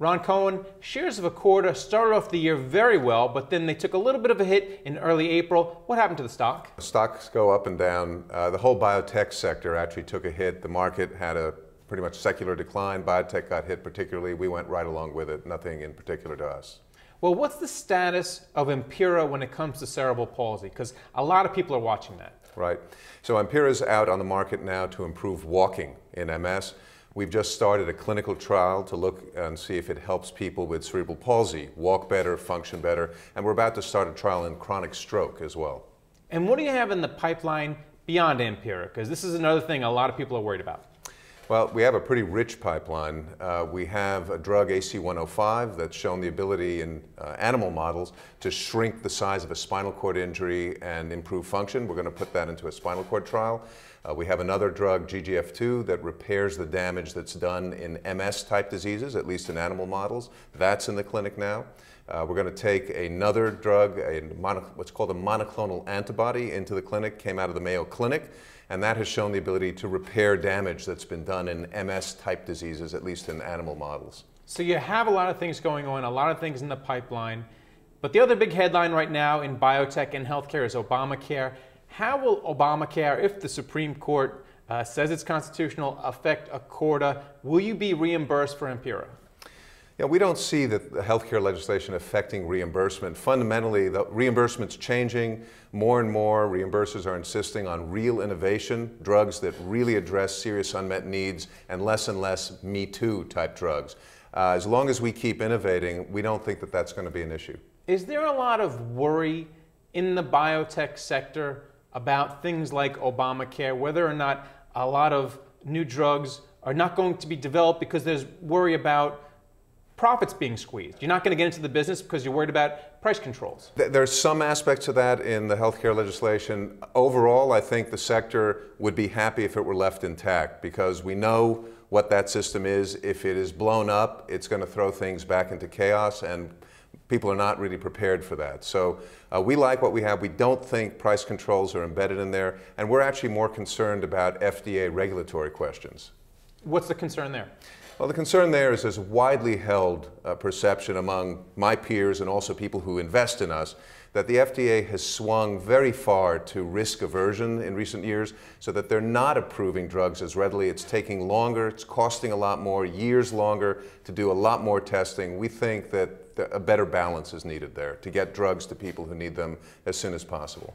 Ron Cohen, shares of Acorda started off the year very well, but then they took a little bit of a hit in early April. What happened to the stock? Stocks go up and down. The whole biotech sector actually took a hit. The market had a pretty much secular decline. Biotech got hit particularly. We went right along with it. Nothing in particular to us. Well, what's the status of Ampera when it comes to cerebral palsy? Because a lot of people are watching that. Right. So Ampera is out on the market now to improve walking in MS. We've just started a clinical trial to look and see if it helps people with cerebral palsy walk better, function better, and we're about to start a trial in chronic stroke as well. And what do you have in the pipeline beyond Ampera? Because this is another thing a lot of people are worried about. Well, we have a pretty rich pipeline. We have a drug, AC-105, that's shown the ability in animal models to shrink the size of a spinal cord injury and improve function. We're going to put that into a spinal cord trial. We have another drug, GGF2, that repairs the damage that's done in MS-type diseases, at least in animal models. That's in the clinic now. We're going to take another drug, what's called a monoclonal antibody, into the clinic, came out of the Mayo Clinic, and that has shown the ability to repair damage that's been done in MS-type diseases, at least in animal models. So you have a lot of things going on, a lot of things in the pipeline, but the other big headline right now in biotech and healthcare is Obamacare. How will Obamacare, if the Supreme Court says it's constitutional, affect Acorda? Will you be reimbursed for Ampera? Yeah, we don't see the healthcare legislation affecting reimbursement. Fundamentally, the reimbursement's changing. More and more reimbursers are insisting on real innovation, drugs that really address serious unmet needs, and less Me Too type drugs. As long as we keep innovating, we don't think that that's going to be an issue. Is there a lot of worry in the biotech sector about things like Obamacare, whether or not a lot of new drugs are not going to be developed because there's worry about profits being squeezed? You're not going to get into the business because you're worried about price controls. There's some aspects of that in the healthcare legislation. Overall, I think the sector would be happy if it were left intact, because we know what that system is. If it is blown up, it's going to throw things back into chaos, and people are not really prepared for that. So we like what we have. We don't think price controls are embedded in there, and we're actually more concerned about FDA regulatory questions. What's the concern there? Well, the concern there is there's a widely held perception among my peers and also people who invest in us that the FDA has swung very far to risk aversion in recent years, so that they're not approving drugs as readily. It's taking longer, it's costing a lot more, years longer to do a lot more testing. We think that a better balance is needed there to get drugs to people who need them as soon as possible.